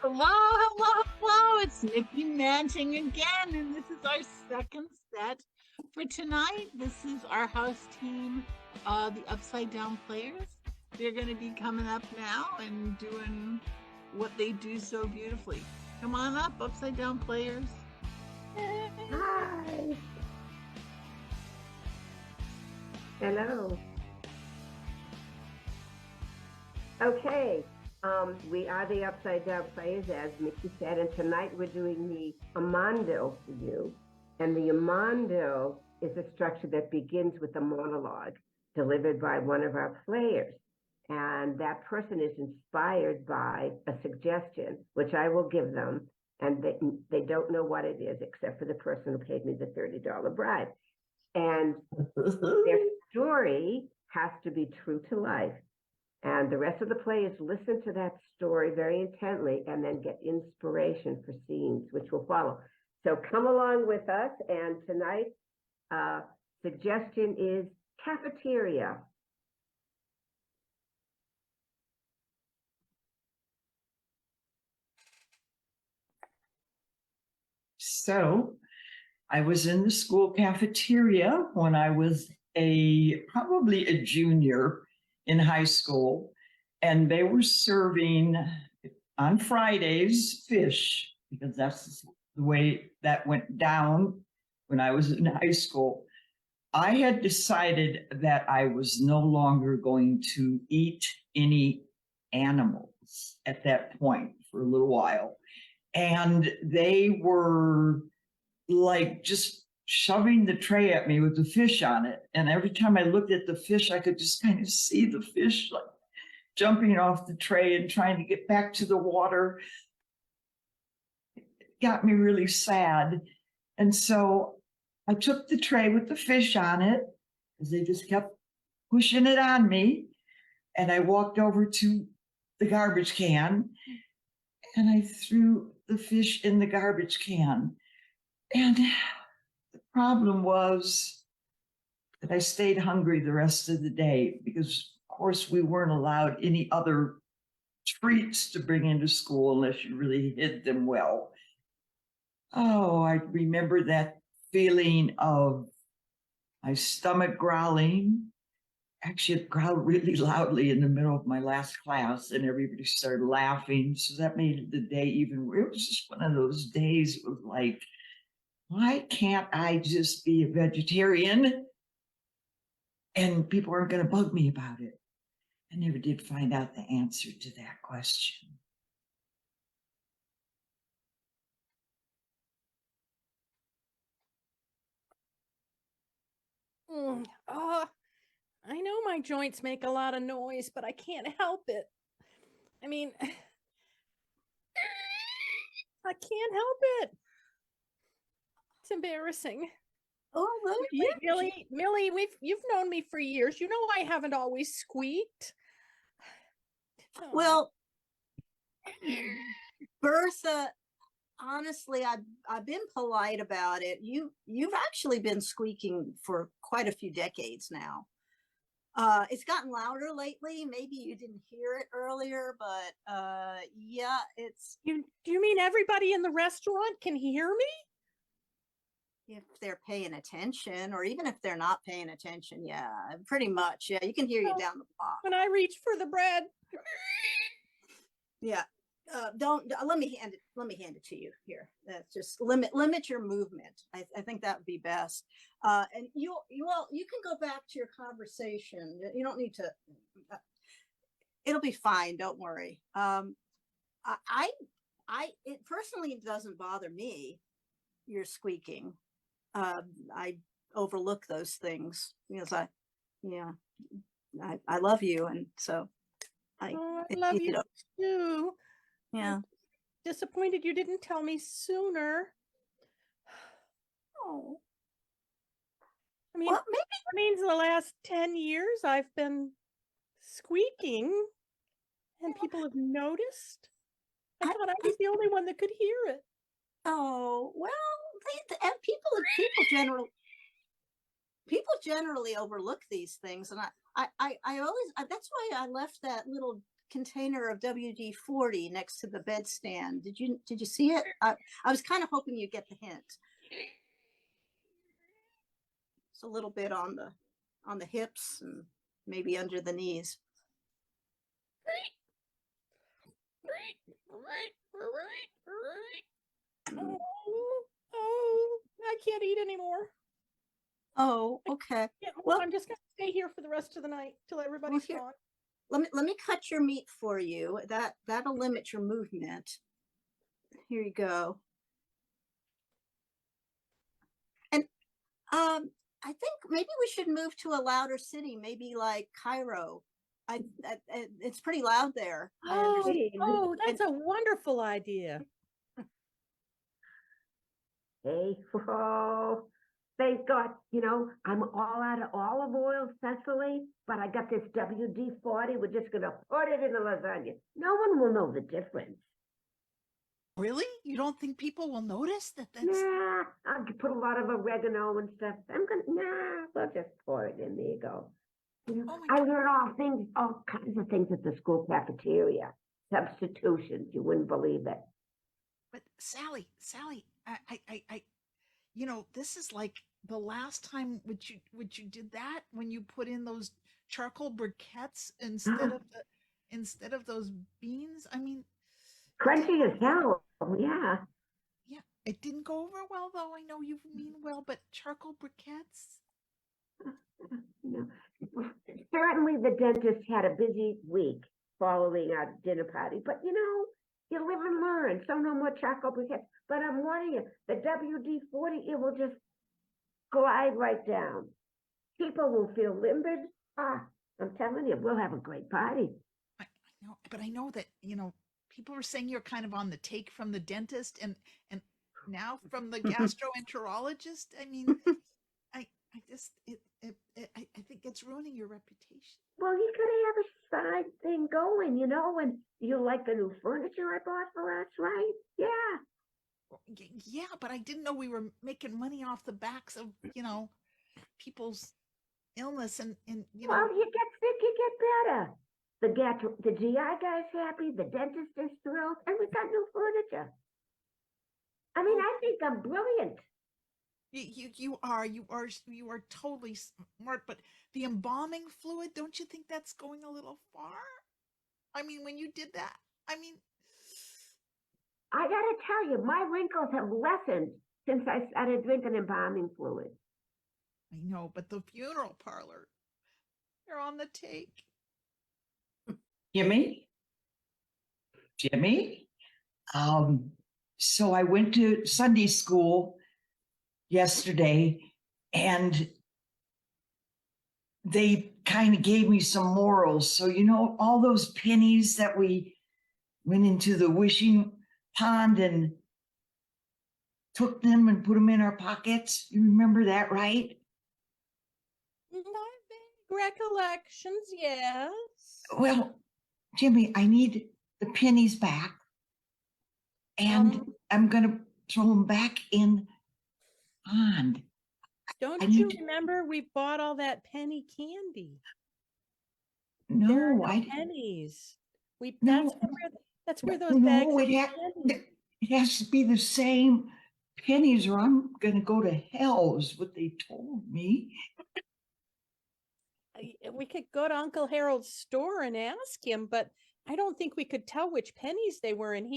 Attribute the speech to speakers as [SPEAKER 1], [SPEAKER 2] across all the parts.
[SPEAKER 1] Hello, hello, hello. It's Nikki Manting again, and this is our second set for tonight. This is our house team, the Upside Down Players. They're going to be coming up now and doing what they do so beautifully. Come on up, Upside Down Players.
[SPEAKER 2] Hi. Hello. Okay. We are the Upside Down Players, as Mickey said, and tonight we're doing the Amando for you. And the Amando is a structure that begins with a monologue delivered by one of our players. And that person is inspired by a suggestion, which I will give them, and they don't know what it is except for the person who paid me the $30 bribe. And their story has to be true to life. And the rest of the players listen to that story very intently and then get inspiration for scenes which will follow. So come along with us. And tonight's suggestion is cafeteria.
[SPEAKER 3] So I was in the school cafeteria when I was probably a junior in high school, and they were serving on Fridays fish, because that's the way that went down when I was in high school. I had decided that I was no longer going to eat any animals at that point for a little while. And they were like just shoving the tray at me with the fish on it. And every time I looked at the fish, I could just kind of see the fish like jumping off the tray and trying to get back to the water. It got me really sad. And so I took the tray with the fish on it, because they just kept pushing it on me. And I walked over to the garbage can and I threw the fish in the garbage can. And the problem was that I stayed hungry the rest of the day because, of course, we weren't allowed any other treats to bring into school unless you really hid them well. Oh, I remember that feeling of my stomach growling. Actually, it growled really loudly in the middle of my last class, and everybody started laughing. So that made the day even. It was just one of those days. It was like, why can't I just be a vegetarian and people aren't going to bug me about it? I never did find out the answer to that question.
[SPEAKER 4] I know my joints make a lot of noise, but I can't help it. I mean, I can't help it. It's embarrassing.
[SPEAKER 5] Oh,
[SPEAKER 4] Millie, you've known me for years. You know I haven't always squeaked.
[SPEAKER 5] well, Bertha, honestly, I've been polite about it. You've actually been squeaking for quite a few decades now. It's gotten louder lately. Maybe you didn't hear it earlier, but yeah, it's.
[SPEAKER 4] Do you mean everybody in the restaurant can hear me?
[SPEAKER 5] If they're paying attention, or even if they're not paying attention, yeah, pretty much. Yeah, you can hear you down the block.
[SPEAKER 4] When I reach for the bread.
[SPEAKER 5] Yeah. Don't let me hand it to you here. That's just limit your movement. I think that would be best. And you can go back to your conversation. You don't need to. It'll be fine. Don't worry. It personally doesn't bother me. You're squeaking. I overlook those things because I love you, and so
[SPEAKER 4] I love you too.
[SPEAKER 5] Yeah.
[SPEAKER 4] I'm disappointed you didn't tell me sooner.
[SPEAKER 5] Oh.
[SPEAKER 4] I mean, maybe that means the last 10 years I've been squeaking and people have noticed. I thought I was the only one that could hear it.
[SPEAKER 5] Oh, well, and people generally overlook these things, and I always, that's why I left that little container of WD-40 next to the bedstand. Did you see it? I was kind of hoping you'd get the hint. It's a little bit on the hips and maybe under the knees.
[SPEAKER 4] Oh, I can't eat anymore.
[SPEAKER 5] Oh, okay.
[SPEAKER 4] Yeah,
[SPEAKER 5] Well,
[SPEAKER 4] I'm just gonna stay here for the rest of the night till everybody's
[SPEAKER 5] here-
[SPEAKER 4] gone.
[SPEAKER 5] let me cut your meat for you. That'll limit your movement. Here you go. And I think maybe we should move to a louder city, maybe like Cairo. It's pretty loud there. I understand.
[SPEAKER 4] Oh, that's a wonderful idea.
[SPEAKER 2] Hey, oh, thank God, you know, I'm all out of olive oil, Cecily, but I got this WD-40. We're just gonna put it in the lasagna. No one will know the difference.
[SPEAKER 6] Really? You don't think people will notice that that's
[SPEAKER 2] Nah, I'll put a lot of oregano and stuff. We'll just pour it in. There you go. You know,
[SPEAKER 6] Oh my
[SPEAKER 2] I
[SPEAKER 6] God.
[SPEAKER 2] learned all kinds of things at the school cafeteria. Substitutions, you wouldn't believe it.
[SPEAKER 6] But Sally, you know, this is like the last time would you did that when you put in those charcoal briquettes instead of those beans. I mean,
[SPEAKER 2] Crunchy as hell. Yeah.
[SPEAKER 6] yeah, it didn't go over well though. I know you mean well, but charcoal briquettes.
[SPEAKER 2] You know, certainly the dentist had a busy week following our dinner party, but you know, you live and learn. So no more charcoal briquettes. But I'm warning you, the WD-40, it will just glide right down. People will feel limbered. I'm telling you, we'll have a great party.
[SPEAKER 6] I know, but I know that people were saying you're kind of on the take from the dentist and now from the gastroenterologist. I mean, I just I think it's ruining your reputation.
[SPEAKER 2] Well, you gotta have a side thing going, you know, and you like the new furniture I bought for us, right? Yeah.
[SPEAKER 6] Yeah, but I didn't know we were making money off the backs of people's illness and
[SPEAKER 2] Well, you get sick, you get better. The GI guy's happy, the dentist is thrilled, and we got new furniture. I mean, I think I'm brilliant.
[SPEAKER 6] you are totally smart, but the embalming fluid, don't you think that's going a little far? I mean, when you did that, I mean,
[SPEAKER 2] I gotta tell you, my wrinkles have lessened since I started drinking embalming fluid.
[SPEAKER 6] I know, but the funeral parlor, they're on the take.
[SPEAKER 3] Jimmy? Jimmy? So I went to Sunday school yesterday and they kind of gave me some morals. So, you know, all those pennies that we went into the wishing pond and took them and put them in our pockets. You remember that, right?
[SPEAKER 4] Not vague recollections, yes.
[SPEAKER 3] Well, Jimmy, I need the pennies back. And I'm going to throw them back in pond.
[SPEAKER 4] Don't
[SPEAKER 3] I
[SPEAKER 4] you
[SPEAKER 3] need to-
[SPEAKER 4] remember we bought all that penny candy?
[SPEAKER 3] No,
[SPEAKER 4] There are no
[SPEAKER 3] I
[SPEAKER 4] pennies.
[SPEAKER 3] No.
[SPEAKER 4] That's where those
[SPEAKER 3] no,
[SPEAKER 4] bags of
[SPEAKER 3] it,
[SPEAKER 4] candy.
[SPEAKER 3] it has to be the same pennies or I'm going to go to hell is what they told me.
[SPEAKER 4] We could go to Uncle Harold's store and ask him, but I don't think we could tell which pennies they were. And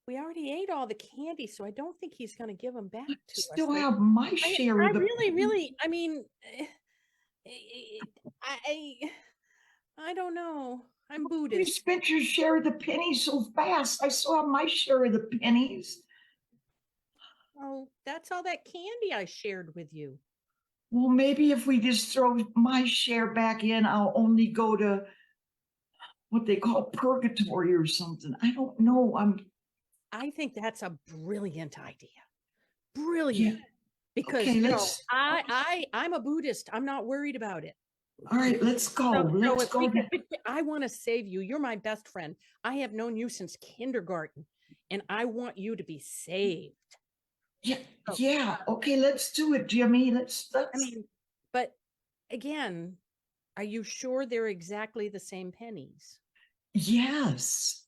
[SPEAKER 4] we already ate all the candy, so I don't think he's going to give them back to us.
[SPEAKER 3] Still have my share
[SPEAKER 4] I
[SPEAKER 3] of the
[SPEAKER 4] really, I mean, I don't know. I'm
[SPEAKER 3] You
[SPEAKER 4] Buddhist.
[SPEAKER 3] spent your share of the pennies so fast. I still have my share of the pennies.
[SPEAKER 4] Oh, that's all that candy I shared with you.
[SPEAKER 3] Well, maybe if we just throw my share back in, I'll only go to what they call purgatory or something. I don't know.
[SPEAKER 4] I think that's a brilliant idea. Brilliant. Because
[SPEAKER 3] Okay,
[SPEAKER 4] you know,
[SPEAKER 3] let's-
[SPEAKER 4] I'm a Buddhist. I'm not worried about it.
[SPEAKER 3] All right, let's go.
[SPEAKER 4] So
[SPEAKER 3] Let's
[SPEAKER 4] if
[SPEAKER 3] go.
[SPEAKER 4] we could, I want to save you. You're my best friend. I have known you since kindergarten, and I want you to be saved.
[SPEAKER 3] Yeah. Okay, let's do it, Jimmy. Let's.
[SPEAKER 4] I mean, but again, are you sure they're exactly the same pennies?
[SPEAKER 3] Yes.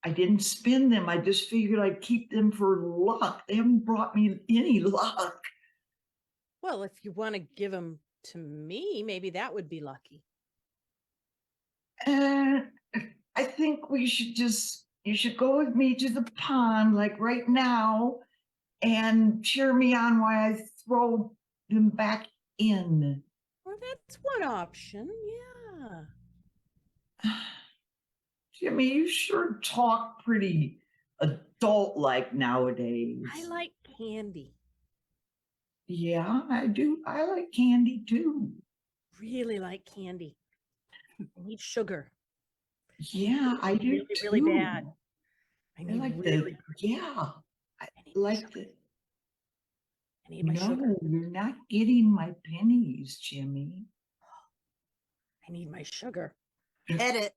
[SPEAKER 3] I didn't spend them. I just figured I'd keep them for luck. They haven't brought me any luck.
[SPEAKER 4] Well, if you want to give them to me, maybe that would be lucky.
[SPEAKER 3] And I think you should go with me to the pond, like right now, and cheer me on while I throw them back in.
[SPEAKER 4] Well, that's one option. Yeah.
[SPEAKER 3] Jimmy, you sure talk pretty adult-like nowadays.
[SPEAKER 4] I like candy.
[SPEAKER 3] Yeah, I do. I like candy too.
[SPEAKER 4] Really like candy. I need sugar.
[SPEAKER 3] Yeah, I do
[SPEAKER 4] really,
[SPEAKER 3] too.
[SPEAKER 4] really bad. I
[SPEAKER 3] I
[SPEAKER 4] need
[SPEAKER 3] like
[SPEAKER 4] really.
[SPEAKER 3] yeah. I
[SPEAKER 4] need my
[SPEAKER 3] like
[SPEAKER 4] sugar.
[SPEAKER 3] the.
[SPEAKER 4] I need my sugar.
[SPEAKER 3] No, you're not getting my pennies, Jimmy.
[SPEAKER 4] I need my sugar.
[SPEAKER 5] Edit.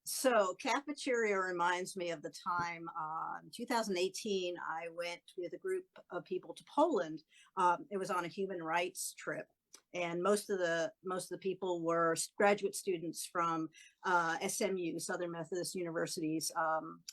[SPEAKER 5] So cafeteria reminds me of the time in 2018, I went with a group of people to Poland. It was on a human rights trip. And most of the people were graduate students from SMU, Southern Methodist University's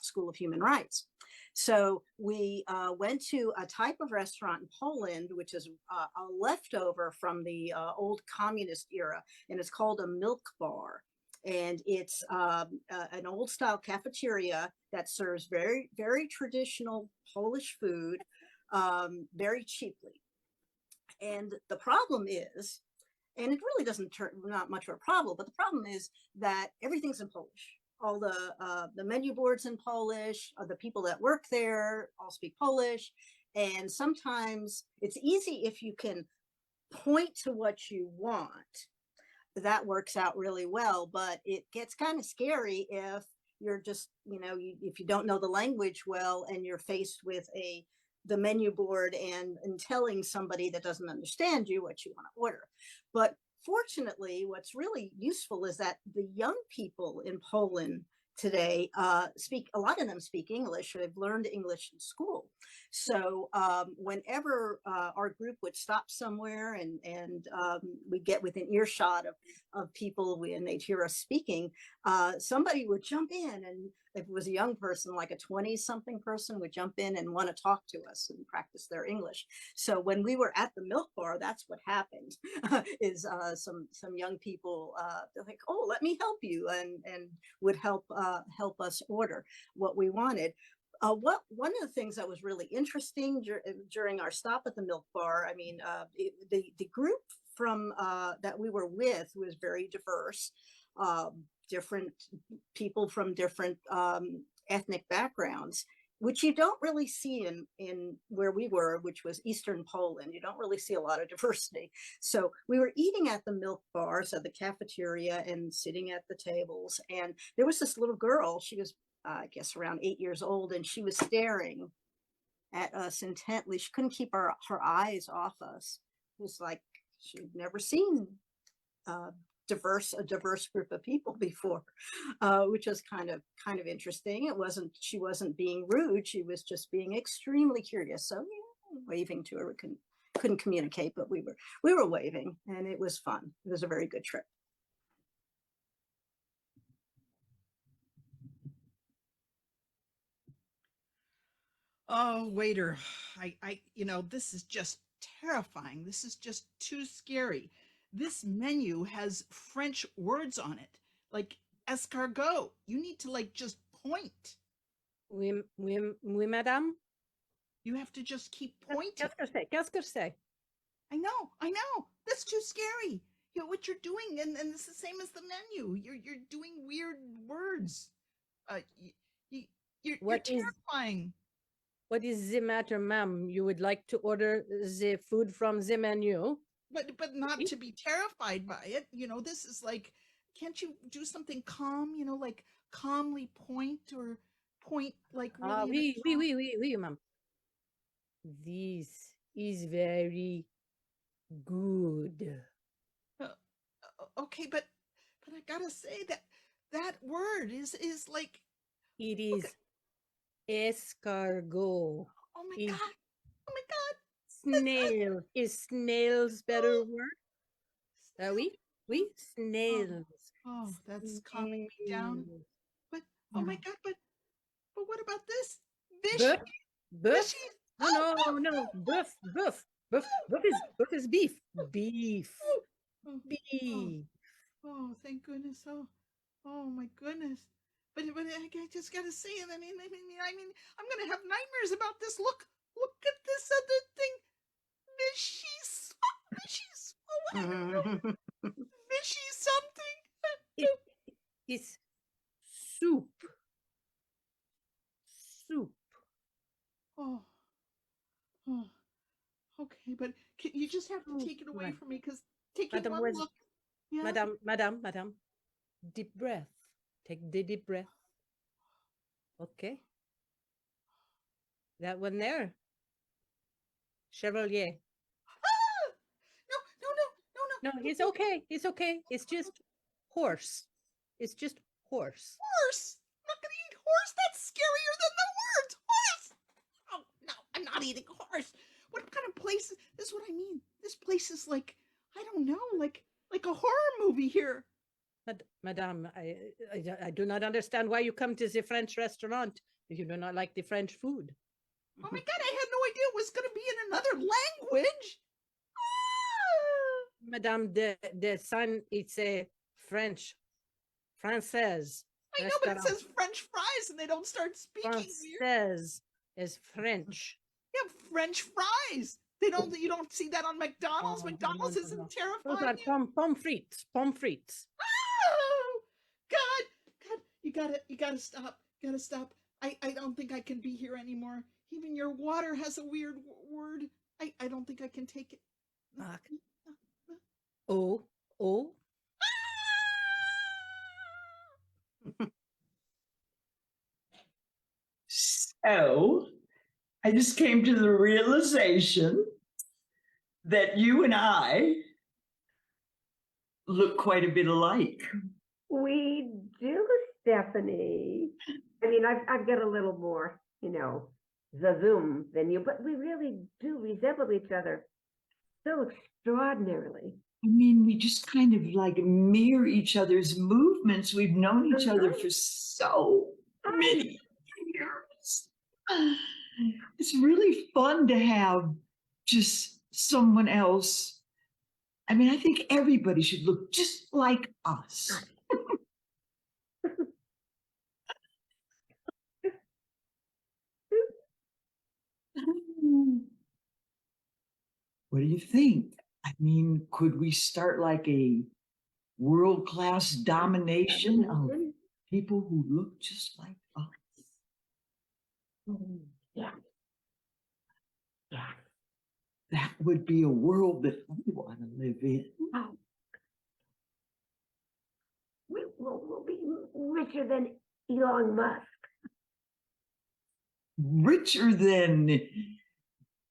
[SPEAKER 5] School of Human Rights. So we went to a type of restaurant in Poland, which is a leftover from the old communist era, and it's called a milk bar. And it's an old style cafeteria that serves very, very traditional Polish food very cheaply. And the problem is, and it really doesn't turn not much of a problem, but the problem is that everything's in Polish. All the menu boards in Polish. The people that work there all speak Polish, and sometimes it's easy if you can point to what you want. That works out really well, but it gets kind of scary if you're just, if you don't know the language well and you're faced with the menu board and telling somebody that doesn't understand you what you want to order. But fortunately, what's really useful is that the young people in Poland today a lot of them speak English, or they've learned English in school. So whenever our group would stop somewhere and we'd get within earshot of people and they'd hear us speaking, somebody would jump in, and if it was a young person, like a 20-something person, would jump in and want to talk to us and practice their English. So when we were at the milk bar, that's what happened. Is some young people they're like, "Oh, let me help you," and would help us order what we wanted. One of the things that was really interesting during our stop at the milk bar, I mean, the group from that we were with was very diverse. Different people from different ethnic backgrounds, which you don't really see in where we were, which was Eastern Poland. You don't really see a lot of diversity. So we were eating at the milk bar, so the cafeteria, and sitting at the tables. And there was this little girl. She was, I guess, around 8 years old, and she was staring at us intently. She couldn't keep her eyes off us. It was like she'd never seen a diverse group of people before, which was kind of interesting. She wasn't being rude. She was just being extremely curious. So waving to her, we couldn't communicate, but we were waving, and it was fun. It was a very good trip.
[SPEAKER 6] Oh, waiter, this is just terrifying. This is just too scary. This menu has French words on it, like escargot. You need to just point.
[SPEAKER 4] Oui, madame.
[SPEAKER 6] You have to just keep pointing.
[SPEAKER 4] Qu'est-ce que c'est?
[SPEAKER 6] I know. That's too scary. What you're doing, and it's the same as the menu. You're doing weird words. You're terrifying.
[SPEAKER 4] What is the matter, ma'am? You would like to order the food from the menu?
[SPEAKER 6] But not to be terrified by it. This is like, can't you do something calm? Like calmly point, or point like really.
[SPEAKER 4] Oui, ma'am. This is very good.
[SPEAKER 6] Okay, but I gotta say that word is like.
[SPEAKER 4] It is escargot.
[SPEAKER 6] Oh my god! Oh my god!
[SPEAKER 4] Snail. Is snail's better word? Oui? We snails.
[SPEAKER 6] Oh, that's calming me down.
[SPEAKER 4] Snails.
[SPEAKER 6] But oh my God, but what about this? Fish,
[SPEAKER 4] Buff, buff.
[SPEAKER 6] fishy.
[SPEAKER 4] No. Buff, buff, buff. Buff is beef. Beef.
[SPEAKER 6] Oh, oh,
[SPEAKER 4] Beef.
[SPEAKER 6] oh, thank goodness. Oh my goodness. But I just gotta say it. I mean, I'm gonna have nightmares about this. Look at this other thing. Fishies. Fishies. Oh, I don't know. Fishy something.
[SPEAKER 4] It is soup. Soup.
[SPEAKER 6] Oh, oh, okay, but you just have to take it away
[SPEAKER 4] Right.
[SPEAKER 6] from me because taking
[SPEAKER 4] Madam,
[SPEAKER 6] one
[SPEAKER 4] where's-
[SPEAKER 6] look. Yeah.
[SPEAKER 4] Madam. Deep breath. Take the deep breath. Okay. That one there. Chevalier.
[SPEAKER 6] Ah! No.
[SPEAKER 4] No, it's okay. It's okay. It's just horse. It's just horse.
[SPEAKER 6] Horse. I'm not gonna eat horse. That's scarier than the words horse. Oh no, I'm not eating horse. What kind of place is this? Is what I mean. This place is like, I don't know, like a horror movie here.
[SPEAKER 4] Madame, I do not understand why you come to the French restaurant if you do not like the French food.
[SPEAKER 6] Oh my God, I had no idea it was gonna be in another language. Ah!
[SPEAKER 4] Madame, the sign, it's a French, Française.
[SPEAKER 6] I know, but it says French fries and they don't start speaking weird.
[SPEAKER 4] Française is French.
[SPEAKER 6] Yeah, French fries. They don't. You don't see that on McDonald's.
[SPEAKER 4] Oh, no,
[SPEAKER 6] McDonald's
[SPEAKER 4] no, no,
[SPEAKER 6] isn't
[SPEAKER 4] no. Those
[SPEAKER 6] terrifying.
[SPEAKER 4] are
[SPEAKER 6] You.
[SPEAKER 4] pommes frites. Pommes frites.
[SPEAKER 6] Oh, God, you gotta stop. Gotta stop. I don't think I can be here anymore. Even your water has a weird word. I don't think I can take it.
[SPEAKER 4] Fuck. Oh.
[SPEAKER 3] So I just came to the realization that you and I look quite a bit alike.
[SPEAKER 2] We do, Stephanie. I mean, I've got a little more, zazoom than you, but we really do resemble each other so extraordinarily.
[SPEAKER 3] I mean, we just kind of like mirror each other's movements. We've known each other for so many years. It's really fun to have just someone else. I mean, I think everybody should look just like us. What do you think? I mean, could we start like a world-class domination of people who look just like us?
[SPEAKER 2] Yeah.
[SPEAKER 3] That would be a world that I want to live in.
[SPEAKER 2] Oh. We'll be richer than Elon Musk.
[SPEAKER 3] Richer than,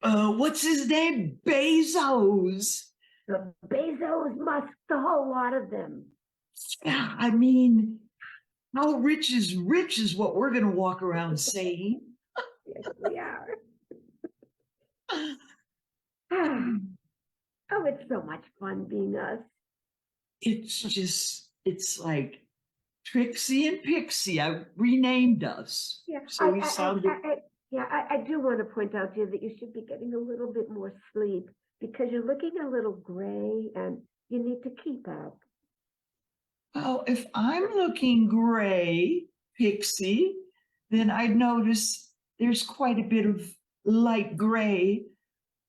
[SPEAKER 3] what's his name? Bezos.
[SPEAKER 2] The Bezos, Musk, the whole lot of them.
[SPEAKER 3] Yeah, I mean, how rich is what we're going to walk around saying.
[SPEAKER 2] Yes, we are. Oh, it's so much fun being us.
[SPEAKER 3] It's like Trixie and Pixie. I renamed us.
[SPEAKER 2] Yeah,
[SPEAKER 3] So we sounded.
[SPEAKER 2] I do want to point out to you that you should be getting a little bit more sleep because you're looking a little gray and you need to keep up.
[SPEAKER 3] Well, if I'm looking gray, Pixie, then I'd notice there's quite a bit of light gray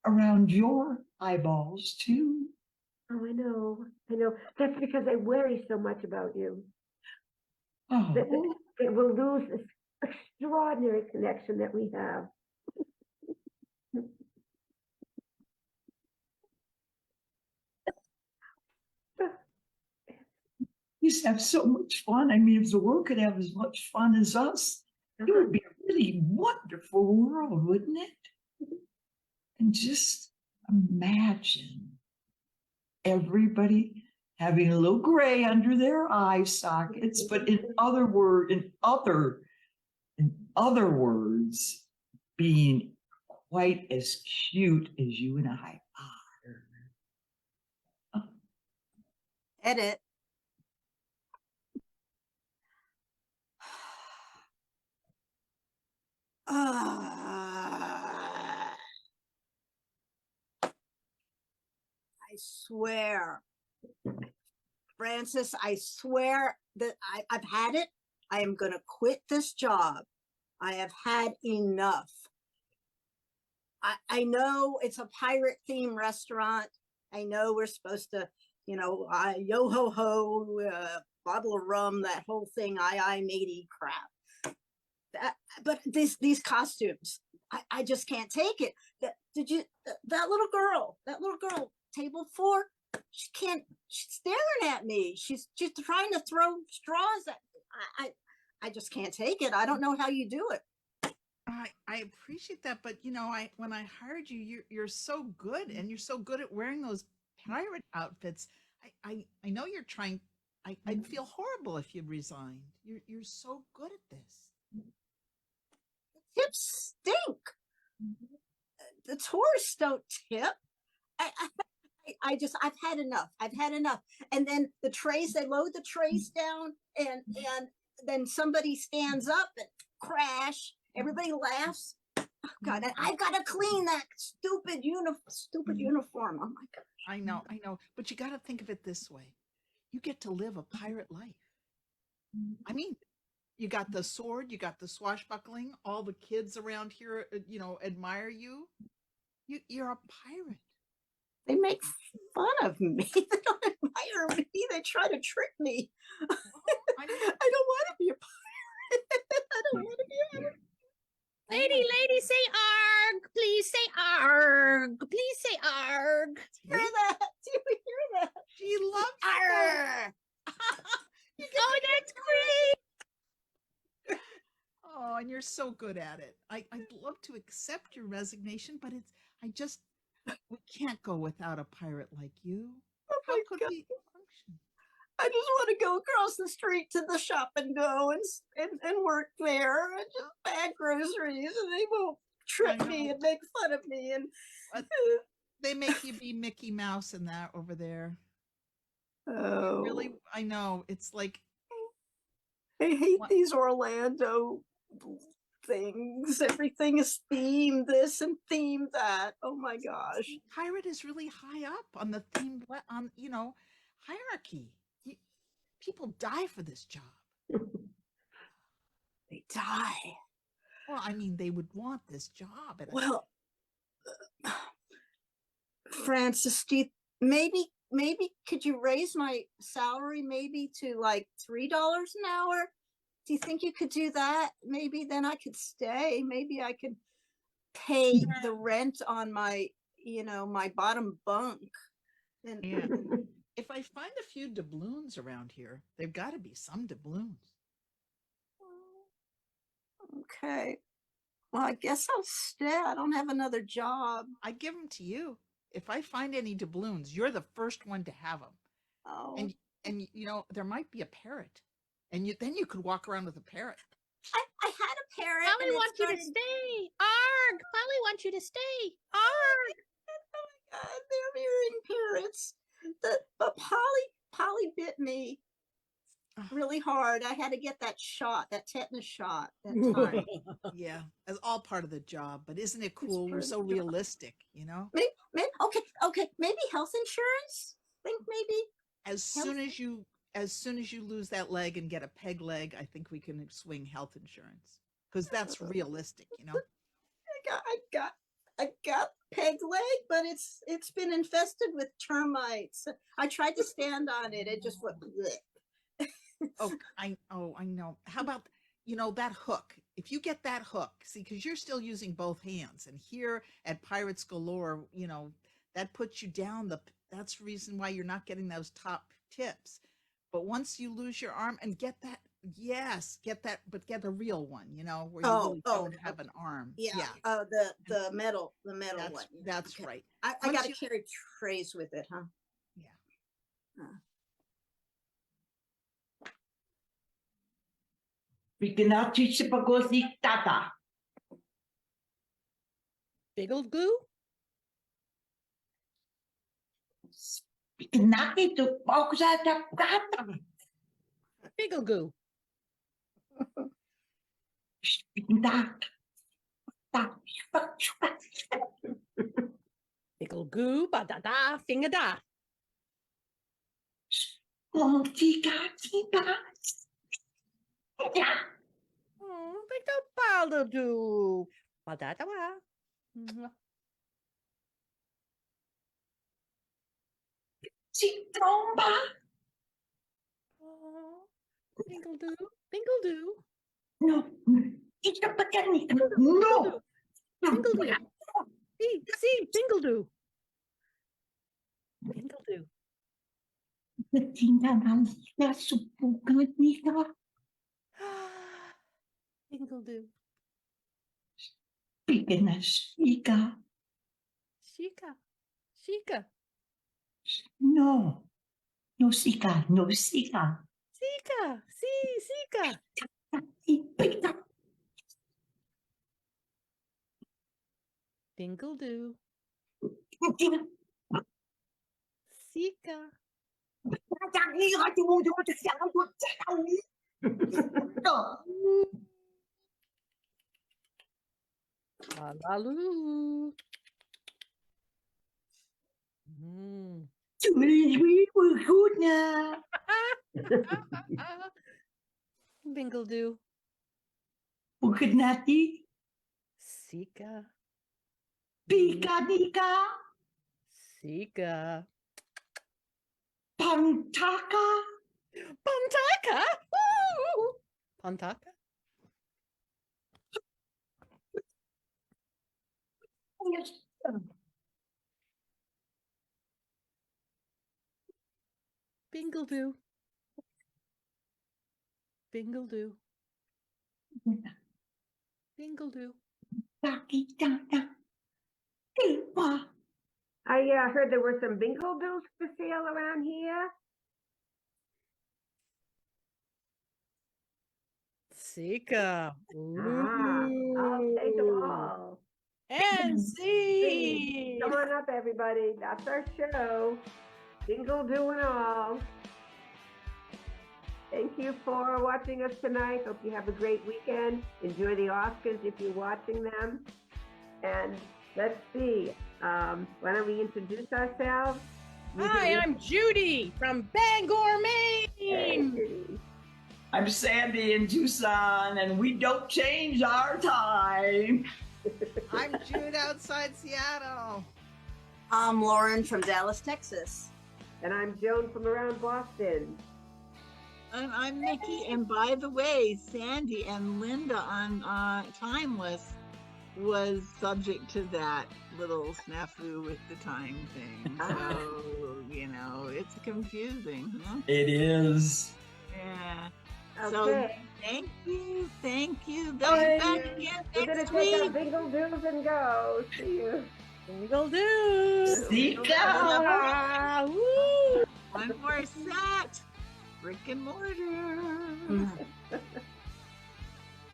[SPEAKER 3] around your eyeballs too.
[SPEAKER 2] Oh, I know. That's because I worry so much about you.
[SPEAKER 3] Oh,
[SPEAKER 2] That we'll lose this extraordinary connection that we have.
[SPEAKER 3] we used to have so much fun. I mean, if the world could have as much fun as us, it would be a really wonderful world, wouldn't it? And just imagine everybody having a little gray under their eye sockets, but in other words, being quite as cute as you and I are.
[SPEAKER 5] Edit. I swear, Francis, I swear that I've had it. I am going to quit this job. I have had enough. I know it's a pirate themed restaurant. I know we're supposed to, yo ho ho, bottle of rum, that whole thing, I matey crap. But these costumes, I just can't take it. That little girl, table 4, she's staring at me. She's just trying to throw straws at me. I just can't take it. I don't know how you do it.
[SPEAKER 6] I appreciate that, but when I hired you, you're so good, and you're so good at wearing those pirate outfits. I know you're trying. I'd feel horrible if you resigned. You're so good at this.
[SPEAKER 5] Tips stink. The tourists don't tip. I've had enough. I've had enough. And then the trays, they load the trays down, and then somebody stands up and crash. Everybody laughs. Oh God, and I've got to clean that stupid uniform. Oh my gosh.
[SPEAKER 6] I know. But you got to think of it this way. You get to live a pirate life. I mean, you got the sword, you got the swashbuckling. All the kids around here, admire you. You're a pirate.
[SPEAKER 5] They make fun of me. They don't admire me. They try to trick me. I don't want to be a pirate. I don't want to be a pirate.
[SPEAKER 4] Lady, say arg. Please say arg. Please say arg.
[SPEAKER 5] Hear that? Do you hear that?
[SPEAKER 6] She loves
[SPEAKER 5] Arr.
[SPEAKER 4] Oh, that's great.
[SPEAKER 6] Oh, and you're so good at it. I'd love to accept your resignation, but we can't go without a pirate like you.
[SPEAKER 5] Oh
[SPEAKER 6] How
[SPEAKER 5] my
[SPEAKER 6] could
[SPEAKER 5] God.
[SPEAKER 6] we function?
[SPEAKER 5] I just want to go across the street to the shop and go and work there and just bag groceries, and they won't trip me and make fun of me. And
[SPEAKER 6] they make you be Mickey Mouse and that over there.
[SPEAKER 5] oh,
[SPEAKER 6] Really, I know. It's like
[SPEAKER 5] I hate these Orlando things. Everything is themed this and themed that. Oh my gosh.
[SPEAKER 6] pirate is really high up on the theme hierarchy. People die for this job.
[SPEAKER 5] They die.
[SPEAKER 6] Well, I mean, they would want this job.
[SPEAKER 5] Well, Francis, maybe could you raise my salary maybe to like $3 an hour? Do you think you could do that? Maybe then I could stay. Maybe I could pay the rent on my bottom bunk. And
[SPEAKER 6] Yeah. If I find a few doubloons around here, there've got to be some doubloons.
[SPEAKER 5] okay. Well, I guess I'll stay. I don't have another job.
[SPEAKER 6] I give them to you. If I find any doubloons, you're the first one to have them.
[SPEAKER 5] Oh.
[SPEAKER 6] And there might be a parrot, and then you could walk around with a parrot.
[SPEAKER 5] I had a parrot.
[SPEAKER 4] Polly wants you to stay. Arg. Polly wants you to stay. Arg.
[SPEAKER 5] Oh my God, they're hearing parrots. But Polly bit me really hard. I had to get that tetanus shot that time.
[SPEAKER 6] Yeah, as all part of the job. But isn't it cool? We're so realistic,
[SPEAKER 5] Maybe, okay, maybe health insurance. Think maybe
[SPEAKER 6] As soon as you lose that leg and get a peg leg, I think we can swing health insurance, because that's realistic.
[SPEAKER 5] I got peg leg, but it's been infested with termites. I tried to stand on it. It just went. Bleh.
[SPEAKER 6] I know. How about that hook? If you get that hook, see, because you're still using both hands, and here at Pirates Galore, that puts you down. That's the reason why you're not getting those top tips. But once you lose your arm and get that, but get a real one, where you really don't have an arm.
[SPEAKER 5] Yeah. The metal one.
[SPEAKER 6] That's okay. Right.
[SPEAKER 5] I got to carry trays with it, huh?
[SPEAKER 6] Yeah.
[SPEAKER 3] Wygnać się pogłosi tata.
[SPEAKER 4] Big old glue? Biggle goo. Biggle goo, ba da da, finger da. Big da baldo do. Ba da da wa. Oh, Bingle do, bingle do,
[SPEAKER 3] No. No.
[SPEAKER 4] bingle do. See, bingle do. Bingle do. Bingle do. Shika, shika,
[SPEAKER 3] No. No sika, no sika.
[SPEAKER 4] sika, sika. Bingle do. Sika. Lalaloo. Mm. Bingle do. Sika, sika.
[SPEAKER 3] Pantaka.
[SPEAKER 4] Pantaka. Woo! Pantaka. Bingle do. Bingle do. Bingle do.
[SPEAKER 2] I heard there were some bingo bills for sale around here.
[SPEAKER 4] Sika.
[SPEAKER 2] I'll take them all.
[SPEAKER 4] And
[SPEAKER 2] See,
[SPEAKER 4] see.
[SPEAKER 2] come on up, everybody. That's our show. Bingo doing all. Thank you for watching us tonight. Hope you have a great weekend. Enjoy the Oscars if you're watching them. And let's see. Why don't we introduce ourselves?
[SPEAKER 4] Hi, I'm Judy from Bangor, Maine.
[SPEAKER 2] Judy.
[SPEAKER 3] I'm Sandy in Tucson, and we don't change our time.
[SPEAKER 6] I'm Jude outside Seattle.
[SPEAKER 5] I'm Lauren from Dallas, Texas.
[SPEAKER 2] And I'm Joan from around Boston.
[SPEAKER 1] And I'm Nikki. And by the way, Sandy and Linda on Timeless was subject to that little snafu with the time thing. So, you know, it's confusing. Huh?
[SPEAKER 3] It is.
[SPEAKER 1] Yeah.
[SPEAKER 2] Okay.
[SPEAKER 1] So thank you. They'll be
[SPEAKER 3] Bye.
[SPEAKER 1] back again
[SPEAKER 2] We're going to
[SPEAKER 1] next
[SPEAKER 2] take our
[SPEAKER 1] week.
[SPEAKER 2] bingo doos and go. See you.
[SPEAKER 4] Bingle do.
[SPEAKER 3] Sika.
[SPEAKER 4] Woo.
[SPEAKER 1] One more set. Brick and mortar.